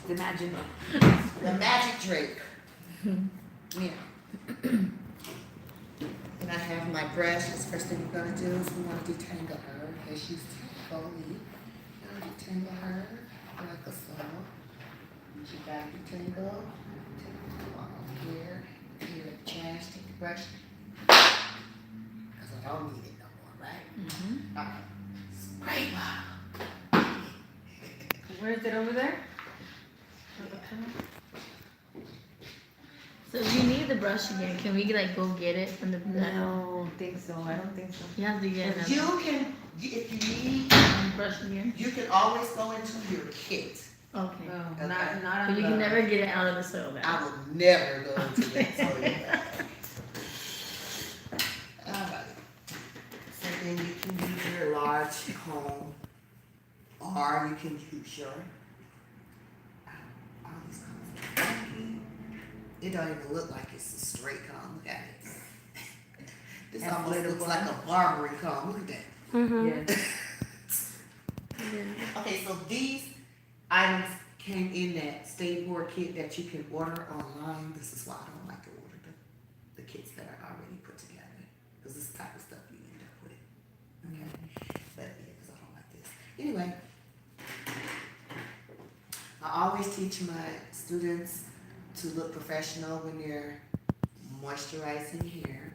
The magic. The magic drape. Yeah. And I have my brush. The first thing we're gonna do is we want to detangle her as she's slowly. We're gonna detangle her like a saw. She got detangled. Detangle on here. Here at the trash. Take the brush. Because I don't need it no more, right? Mm-hmm. Alright. Scraper. Where is it over there? So if you need the brush again, can we like go get it from the I don't think so. I don't think so. You have to get You can, if you need, brush again. you can always go into your kit. Okay. No, Okay. not But on you the. can never get it out of the soil bag. I will never go into that toilet bag. Alright. So then you can use your large comb, or you can use your, all these combs are funky. It don't even look like it's a straight comb. Look at it. This That's almost little looks one. like a Barbary comb. Look at that. Mm-hmm. Yeah. Okay, so these items came in that Stateboard kit that you can order online. This is why I don't like to order the kits that are already put together, because this is the type of stuff you end up with. Okay, but yeah, because I don't like this. Anyway, I always teach my students to look professional when they're moisturizing hair.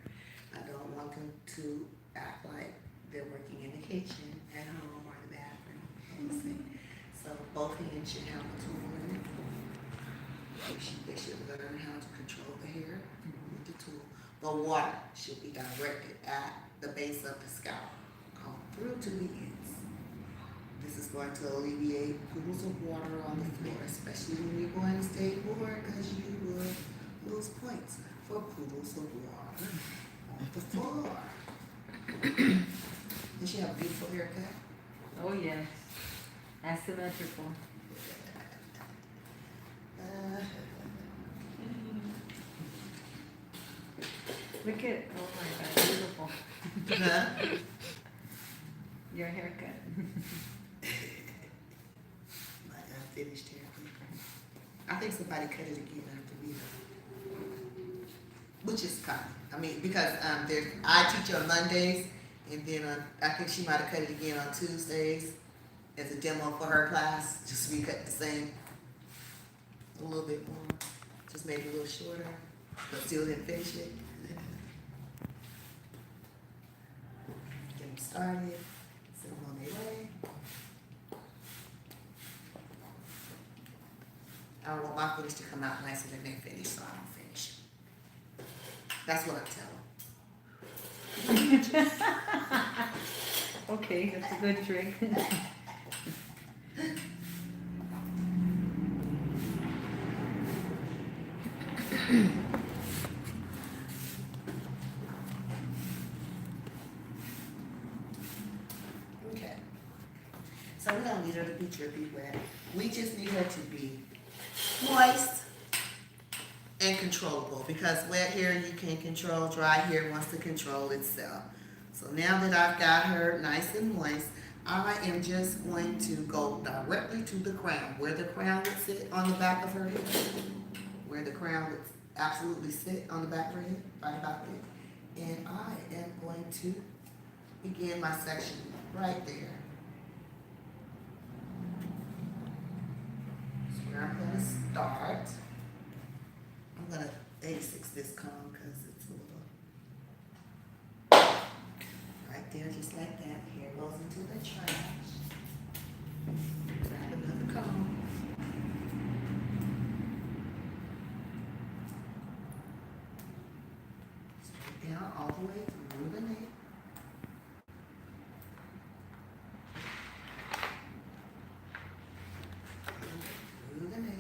I don't want them to act like they're working in the kitchen, at home, or the bathroom, anything. So both hands should have a tool in it. They should learn how to control the hair with the tool. The water should be directed at the base of the scalp, come through to the ends. This is going to alleviate pools of water on the floor, especially when you're going to Stateboard, because you will lose points for poodles of water on the floor. Does she have a beautiful haircut? Oh yes. Asymmetrical. Look at. Oh my God, beautiful. Huh? Your haircut. My unfinished haircut. I think somebody cut it again after me, which is common. I mean, because I teach on Mondays, and then I think she might have cut it again on Tuesdays as a demo for her class. Just recut the same, a little bit more, just maybe a little shorter, but still didn't finish it. Get them started, send them on their way. I don't want my finish to come out nicer than they finish, so I don't finish. That's what I tell them. Okay, that's a good trick. Okay. So we don't need her to be drippy wet. We just need her to be moist and controllable, because wet hair you can control, dry hair wants to control itself. So now that I've got her nice and moist, I am just going to go directly to the crown, where the crown would sit on the back of her head, where the crown would absolutely sit on the back of her head, right about there. And I am going to begin my section right there. So where I'm going to start, I'm going to 86 this comb because it's a little, right there, just like that. Hair goes into the trash. Grab another comb. Straight down all the way through the neck. Through the neck.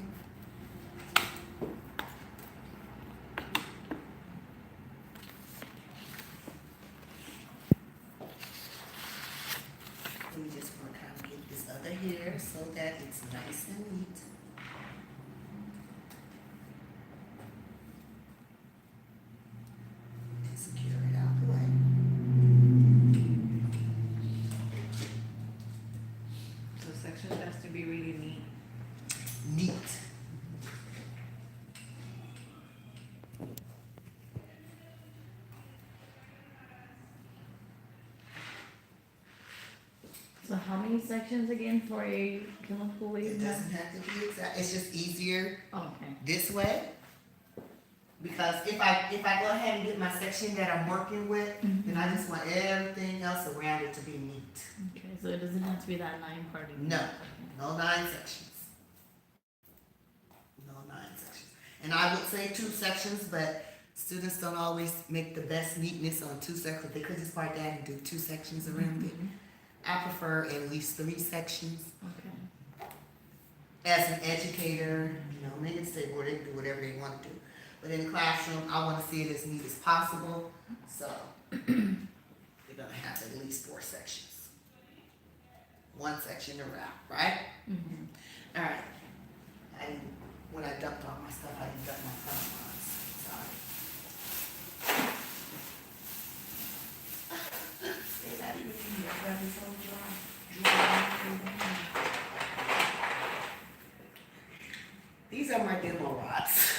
We just want to kind of get this other hair so that it's nice and neat. And secure it out the way. So sections has to be really neat. Neat. many sections again for a chemical It wave? doesn't have to be exact, it's just easier Oh, okay. this way. Because if I go ahead and get my section that I'm working with, then I just want everything else around it to be neat. Okay, so it doesn't have to be that 9 part. No, no 9 sections. No 9 sections. And I would say 2 sections, but students don't always make the best neatness on 2 sections. They could just part that and do 2 sections around it. I prefer at least 3 sections. Okay. As an educator, you know, they can stay where they can do whatever they want to do. But in the classroom, I want to see it as neat as possible. So you're gonna have at least 4 sections. 1 section to wrap, right? All right. When I dumped all my stuff, I didn't dump my phone lines. Sorry. Say that even in here. Grab this whole jar. These are my demo rods.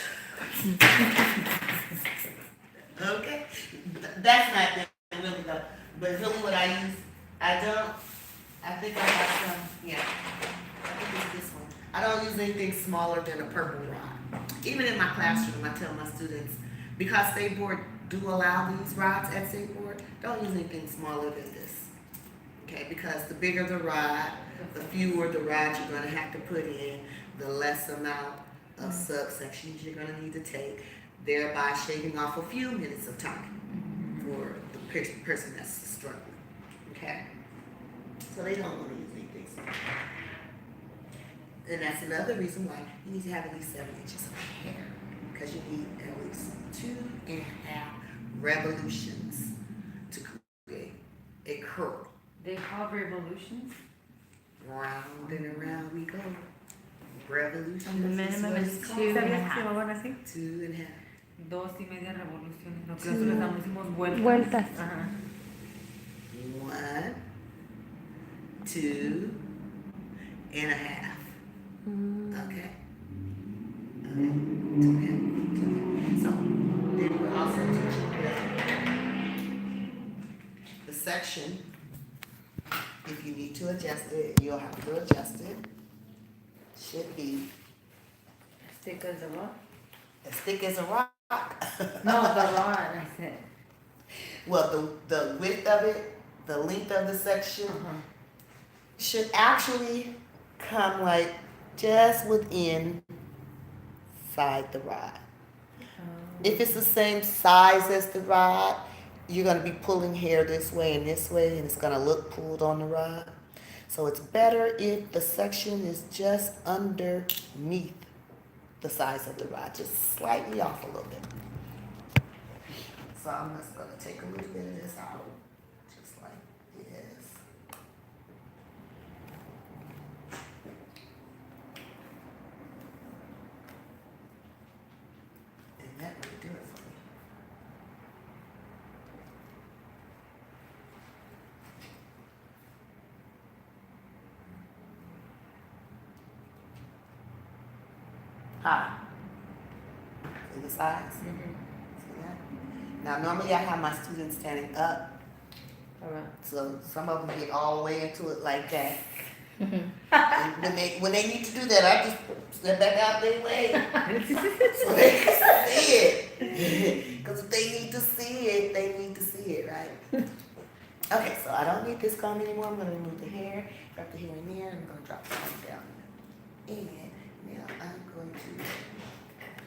Okay? That's not them really though. But really what I use, I think I got some, yeah. I think it's this one. I don't use anything smaller than a purple rod. Even in my classroom, I tell my students, because Stateboard do allow these rods at Stateboard, don't use anything smaller than this. Okay, because the bigger the rod, the fewer the rods you're gonna have to put in, the less amount of subsections you're gonna need to take, thereby shaving off a few minutes of time for the person that's struggling. Okay? So they don't want to use anything small. And that's another reason why you need to have at least 7 inches of hair, because you need at least 2.5 revolutions to create a curl. They have revolutions? Round and around we go. Revolutions. And the minimum is 2.5. 2.5. 2.5 revoluciones. Nosotros le damos decimos vueltas. Vueltas. Ajá. 1, 2.5. Okay. Okay. 2.5. So then we're also teaching the section. If you need to adjust it, you'll have to adjust it. Should be Thick as a what? as thick as a rock. No, the rod, I said. Well, the width of it, the length of the section Uh-huh. should actually come like just within inside the rod. If it's the same size as the rod, you're going to be pulling hair this way, and it's going to look pulled on the rod. So it's better if the section is just underneath the size of the rod, just slightly off a little bit. So I'm just going to take a little bit of this out, just like this. And that would do it for me. Hi. See the sides? See that? Now, normally I have my students standing up, Alright. so some of them get all the way into it like that. And when they need to do that, I just step back out their way so they can see it. Because if they need to see it, they need to see it, right? Okay, so I don't need this comb anymore. I'm going to remove the hair, drop the hair in there, and I'm going to drop the comb down. And now I'm going to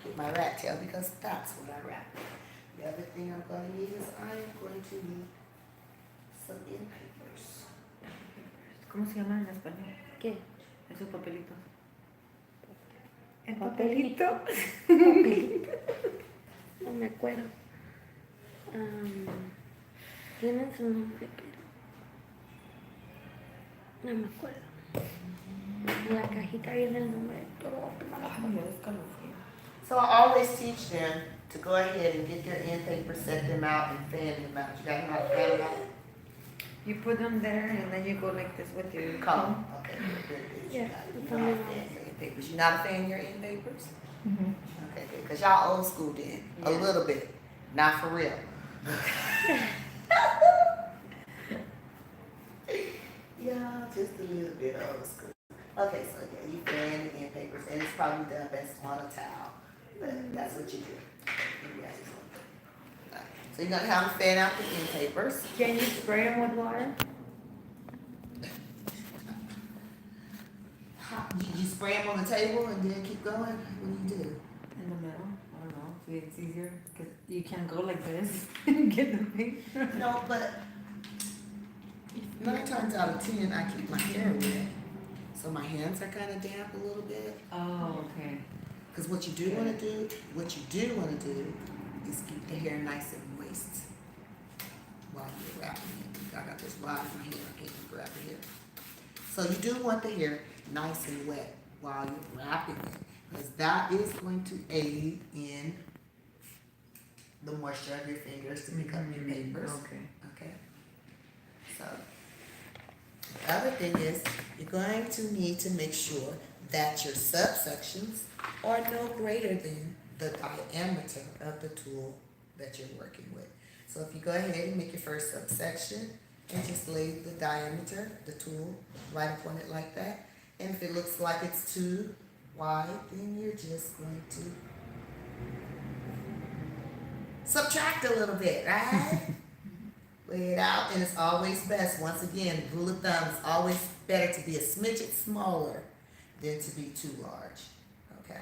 get my rat tail, because that's what I wrap. The other thing I'm going to need is I'm going to need some end papers. ¿Cómo se llama en español? ¿Qué? Esos papelitos. ¿El papelito? Papelito. No me acuerdo. Tienen su nombre, pero no me acuerdo. En la cajita viene el nombre de todo. So I always teach them to go ahead and get their end paper, set them out, and fan them out. You got how to fan them out? You put them there and then you go like this with your Comb. Okay, good, good. Yeah, You know how to fan your end papers. You know how to fan your end papers? Okay, good. Because y'all old school then. A Yeah. little bit. Not for real. Y'all just a little bit old school. Okay, so yeah, you fan the end papers, and it's probably done best on a towel. But that's what you do. Maybe I just want to- Alright, so you're gonna have them fan out the end papers. Can you spray them with water? You spray them on the table and then keep going. What do you do? In the middle? I don't know. If it's easier, cause you can go like this and get the paper. No, but 9 times out of 10, I keep my hair wet, so my hands are kind of damp a little bit. Oh, okay. Because what you do want to do is keep the hair nice and moist while you're wrapping it. I got this rod in my hair, I can't even grab it here. So you do want the hair nice and wet while you're wrapping it, because that is going to aid in the moisture of your fingers to pick up your papers. Okay. Okay. So the other thing is you're going to need to make sure that your subsections are no greater than the diameter of the tool that you're working with. So if you go ahead and make your first subsection and just lay the diameter, the tool, right upon it like that. And if it looks like it's too wide, then you're just going to subtract a little bit, right? Lay it out, and it's always best, once again, rule of thumb, it's always better to be a smidget smaller than to be too large, okay?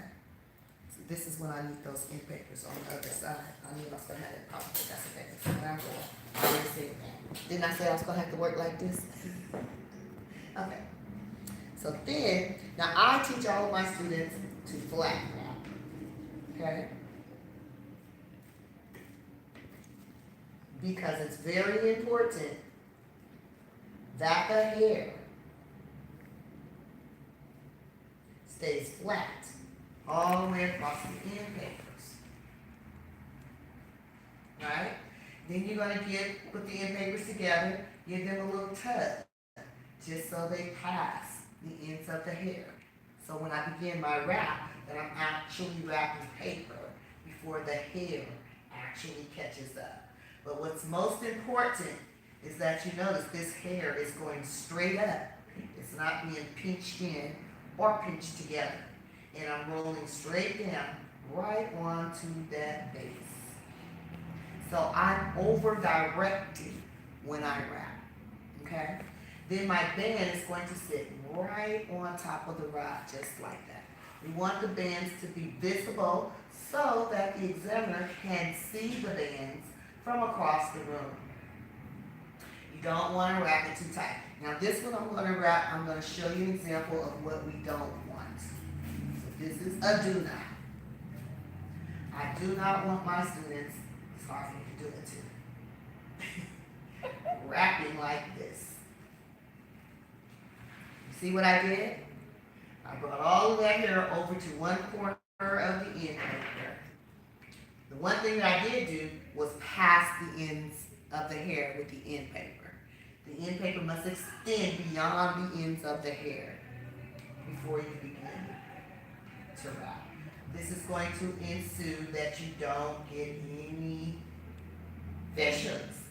So this is when I need those end papers on the other side. I knew I was gonna have that problem, but that's okay, that's what I'm for. I already said that. Didn't I say I was gonna have to work like this? Okay. So then, now I teach all of my students to flat wrap, okay? Because it's very important that the hair stays flat all the way across the end papers. Right? Then you're going to put the end papers together, give them a little tug, just so they pass the ends of the hair. So when I begin my wrap, that I'm actually wrapping paper before the hair actually catches up. But what's most important is that you notice this hair is going straight up. It's not being pinched in or pinched together. And I'm rolling straight down right onto that base. So I'm over-directing when I wrap, okay? Then my band is going to sit right on top of the rod, just like that. We want the bands to be visible so that the examiner can see the bands from across the room. You don't want to wrap it too tight. Now this one I'm going to wrap, I'm going to show you an example of what we don't want. So this is a do not. I do not want my students, it's hard for me to do it too, wrapping like this. You see what I did? I brought all of that hair over to one corner of the end paper. The one thing that I did do was pass the ends of the hair with the end paper. The end paper must extend beyond the ends of the hair before you begin to wrap. This is going to ensue that you don't get any fissures.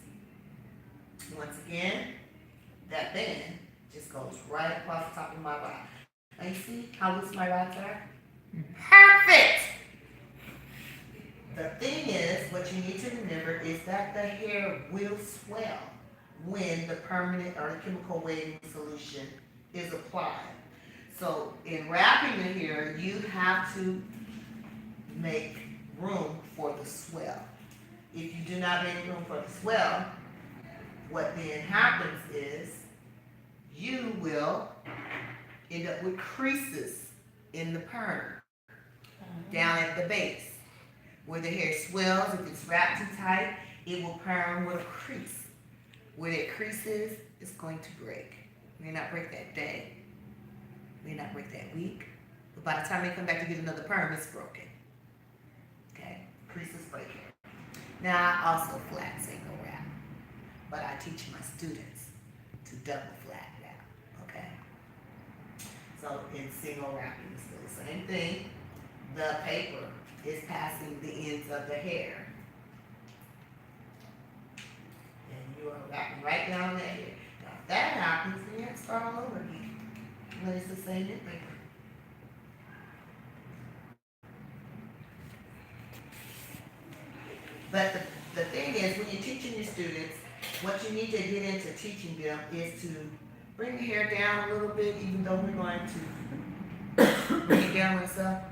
Once again, that band just goes right across the top of my rod. Now you see how loose my rods are? Perfect! The thing is, what you need to remember is that the hair will swell when the permanent or the chemical wetting solution is applied. So in wrapping the hair, you have to make room for the swell. If you do not make room for the swell, what then happens is you will end up with creases in the perm down at the base. Where the hair swells, if it's wrapped too tight, it will perm with a crease. Where it creases, it's going to break. It may not break that day, it may not break that week, but by the time they come back to get another perm, it's broken. Okay, creases break it. Now I also flat single wrap, but I teach my students to double flat wrap, okay? So in single wrapping, it's the same thing. The paper is passing the ends of the hair. And you are wrapping right down that hair. Now, if that happens, then you have to start all over again. But it's the same in paper. But the thing is, when you're teaching your students, what you need to get into teaching them is to bring the hair down a little bit, even though we're going to bring it down and stuff.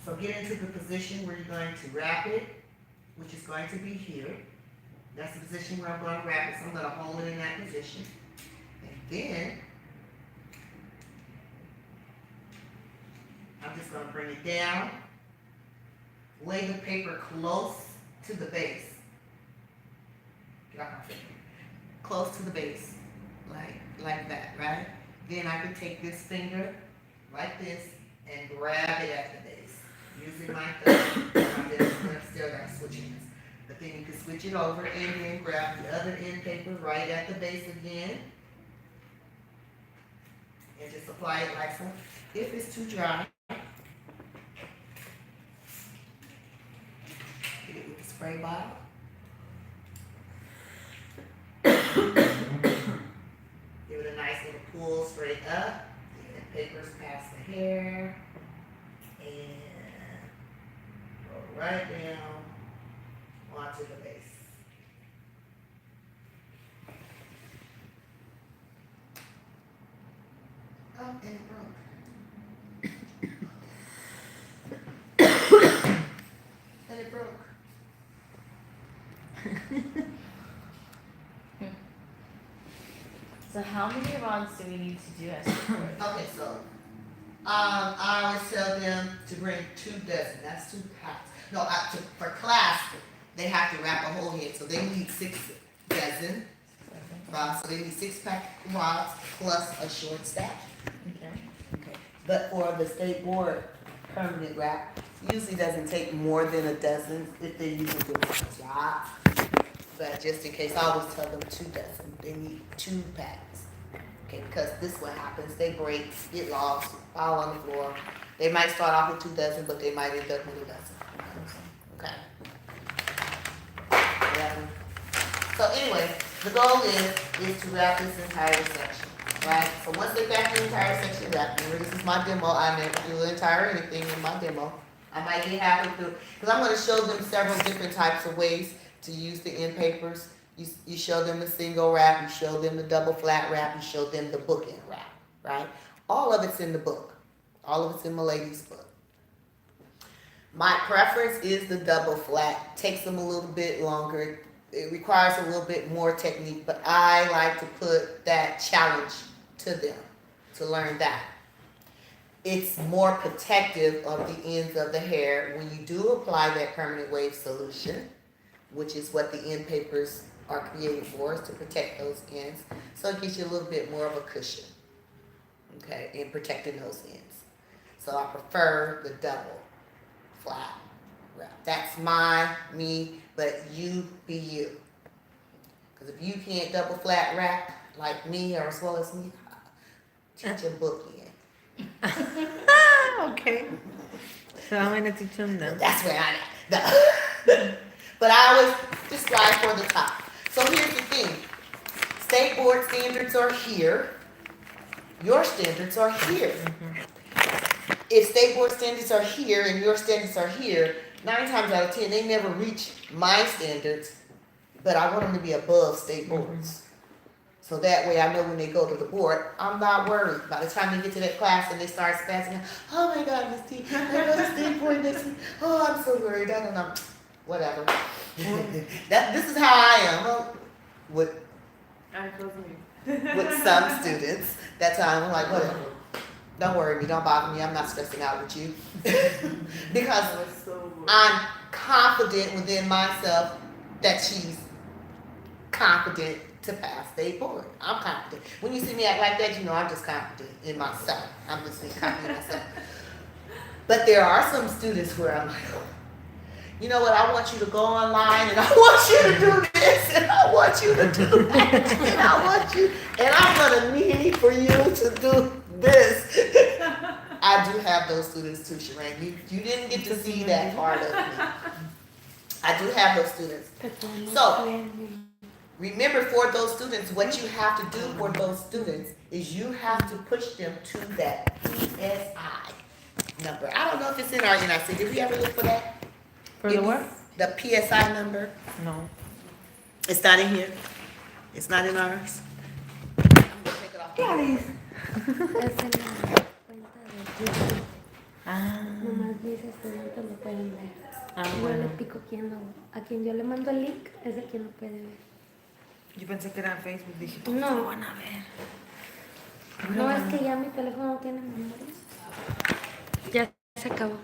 So get into the position where you're going to wrap it, which is going to be here. That's the position where I'm going to wrap it, so I'm going to hold it in that position. And then, I'm just going to bring it down, lay the paper close to the base. Get off my finger. Close to the base, like that, right? Then I can take this finger, like this, and grab it at the base. Using my thumb, I'm still got to switch hands. But then you can switch it over and then grab the other end paper right at the base again. And just apply it like so. If it's too dry, get it with the spray bottle. Give it a nice little pull straight up. And papers past the hair. And go right down onto the base. Oh, and it broke. And it broke. So how many rounds do we need to do as Stateboard? Okay, so I always tell them to bring 2 dozen. That's 2 packs. No, for class, they have to wrap a whole head, so they need 6 dozen. So they need 6-pack rods plus a short stack. Okay. But for the State Board permanent wrap, usually doesn't take more than a dozen if they're using different rods. But just in case, I always tell them 2 dozen. They need 2 packs. Okay, because this what happens, they break, get lost, fall on the floor. They might start off with 2 dozen, but they might end up with a dozen. Okay. Yeah. So anyway, the goal is to wrap this entire section, right? So once they wrap the entire section wrapped, remember this is my demo, I never do the entire anything in my demo. I might get halfway through, because I'm going to show them several different types of ways to use the end papers. You show them the single wrap, you show them the double flat wrap, you show them the bookend wrap, right? All of it's in the book. All of it's in my lady's book. My preference is the double flat. Takes them a little bit longer. It requires a little bit more technique, but I like to put that challenge to them to learn that. It's more protective of the ends of the hair when you do apply that permanent wave solution, which is what the end papers are created for, is to protect those ends. So it gives you a little bit more of a cushion, okay, in protecting those ends. So I prefer the double flat wrap. That's me, but you be you. Because if you can't double flat wrap like me or as well as me, teach them bookend. Okay. So I'm gonna teach them then. That's where but I always just strive for the top. So here's the thing. State board standards are here. Your standards are here. If state board standards are here and your standards are here, 9 times out of 10, they never reach my standards, but I want them to be above state boards. So that way I know when they go to the board, I'm not worried. By the time they get to that class and they start spazzing, oh my God, Miss T, I go to state board next week. Oh, I'm so worried. I don't know. Whatever. This is how I am. With some students, that time I'm like, whatever. Don't worry me, don't bother me, I'm not stressing out with you. Because I'm confident within myself that she's confident to pass state board. I'm confident. When you see me act like that, you know I'm just confident in myself. I'm just being confident in myself. But there are some students where I'm like, you know what, I want you to go online and I want you to do this and I want you to do that and I want you, and I'm gonna need for you to do this. I do have those students too, Shereen. You didn't get to see that part of me. I do have those students. So Remember, for those students, what you have to do for those students is you have to push them to that PSI number. I don't know if it's in our NIC. Did we ever look for that? For the what? The PSI number. No. It's not in here. It's not in ours. I'm gonna take it off. Gladys. Es en la cuenta de YouTube. Ah. Nomás mis estudiantes lo pueden ver. Ah, Yo bueno. le pico a quien yo le mando el link, es de quien lo puede ver. Yo pensé que era en Facebook, dije, No. lo van a ver. No, es que ya mi teléfono no tiene memoria. Ya se acabó.